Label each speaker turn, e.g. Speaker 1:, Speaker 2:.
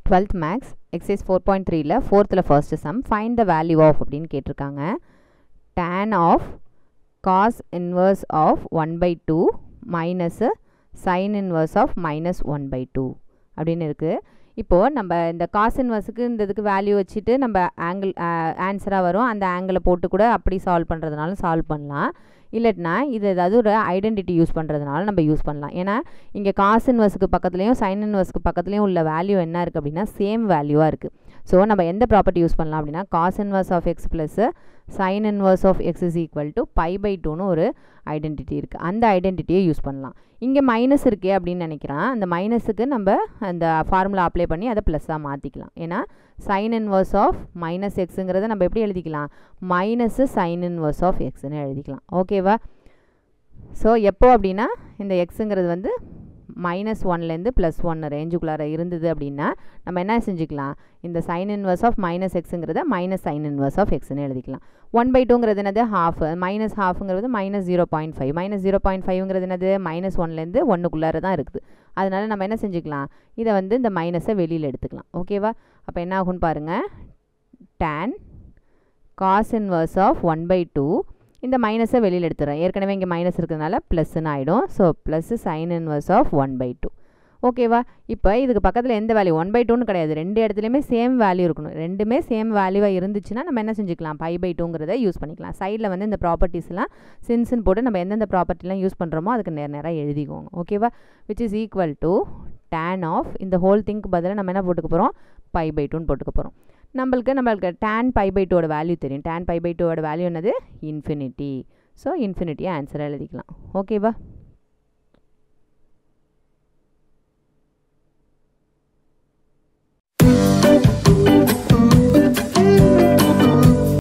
Speaker 1: 12th maths exercise 4.3ல 4th first sum find the value of அப்படின்னு கேட்டிருக்காங்க. tan of cos inverse of 1/2 minus sine inverse of minus 1/2 அப்படின்னு இருக்குது. இப்போது நம்ம இந்த காஸ் இன்வர்ஸுக்கு இந்த இதுக்கு வேல்யூ வச்சுட்டு நம்ம ஆங்கிள் ஆன்சராக வரும், அந்த ஆங்கிளை போட்டு கூட அப்படி சால்வ் பண்ணுறதுனாலும் சால்வ் பண்ணலாம். இல்லைனா இது ஏதாவது ஒரு ஐடென்டிட்டி யூஸ் பண்ணுறதுனால நம்ம யூஸ் பண்ணலாம். ஏன்னா இங்கே காஸ் இன்வர்ஸுக்கு பக்கத்துலேயும் சைன் இன்வர்ஸுக்கு பக்கத்துலேயும் உள்ள வேல்யூ என்ன இருக்குது அப்படின்னா சேம் வேல்யூவாக இருக்குது. ஸோ நம்ம எந்த ப்ராப்பர்ட்டி யூஸ் பண்ணலாம் அப்படின்னா cos inverse of x plus sign inverse of x is equal to π/2ன்னு ஒரு ஐடென்டிட்டி இருக்குது. அந்த ஐடென்டிட்டியை யூஸ் பண்ணலாம். இங்கே மைனஸ் இருக்கே அப்படின்னு நினைக்கிறேன். அந்த மைனஸுக்கு நம்ம அந்த ஃபார்முலா அப்ளை பண்ணி அதை ப்ளஸ்ஸாக மாற்றிக்கலாம். ஏன்னா சைன் இன்வர்ஸ் ஆஃப் மைனஸ் எக்ஸுங்கிறத நம்ம எப்படி எழுதிக்கலாம், மைனஸு சைன் இன்வர்ஸ் ஆஃப் எக்ஸ்ன்னு எழுதிக்கலாம். ஓகேவா? ஸோ எப்போ அப்படின்னா இந்த எக்ஸுங்கிறது வந்து -1லேருந்து +1 ரேஞ்சுக்குள்ளார இருந்தது அப்படின்னா நம்ம என்ன செஞ்சுக்கலாம், இந்த சைன் இன்வர்ஸ் ஆஃப் மைனஸ் எக்ஸுங்கிறத மைனஸ் சைன் இன்வர்ஸ் ஆஃப் எக்ஸ்ன்னு எழுதிக்கலாம். 1/2ங்கிறது என்னது ஹாஃப், மைனஸ் ஹாஃப்ங்கிறது -0.5, -0.5ங்கிறது என்னது -1லேருந்து 1க்குள்ளார தான் இருக்குது. அதனால நம்ம என்ன செஞ்சுக்கலாம், இதை வந்து இந்த மைனஸை வெளியில் எடுத்துக்கலாம். ஓகேவா? அப்போ என்ன ஆகும்னு பாருங்கள், tan காஸ் இன்வர்ஸ் ஆஃப் 1/2 இந்த மைனஸை வெளியில் எடுத்துகிறேன். ஏற்கனவே இங்கே மைனஸ் இருக்கிறதுனால ப்ளஸ்ன்னு ஆகிடும். So plus sign inverse of 1/2. ஓகேவா? இப்போ இதுக்கு பக்கத்தில் எந்த வேல்யூ 1/2ன்னு கிடையாது, ரெண்டு இடத்துலையுமே சேம் வேல்யூ இருக்கணும். ரெண்டுமே சேம் வேல்யூவாக இருந்துச்சுன்னா நம்ம என்ன செஞ்சுக்கலாம், π/2ங்கிறத யூஸ் பண்ணிக்கலாம். சைடில் வந்து இந்த ப்ராப்பர்ட்டிஸ்லாம் சின்ஸ்ன்னு போட்டு நம்ம எந்தெந்த ப்ராப்பர்ட்டிலாம் யூஸ் பண்ணுறோமோ அதுக்கு நேராக எழுதிக்கோங்க. ஓகேவா? Which is equal to tan of இந்த ஹோல் திங்க்கு பதிலாக நம்ம என்ன போட்டுக்க போகிறோம், π/2ன்னு போட்டுக்க போகிறோம். நம்மளுக்கு tan π/2ஓட வேல்யூ தெரியும். tan π/2ஓட வேல்யூ என்னது, இன்ஃபினிட்டி. ஸோ இன்ஃபினிட்டியை ஆன்சராக எழுதிக்கலாம். ஓகேவா?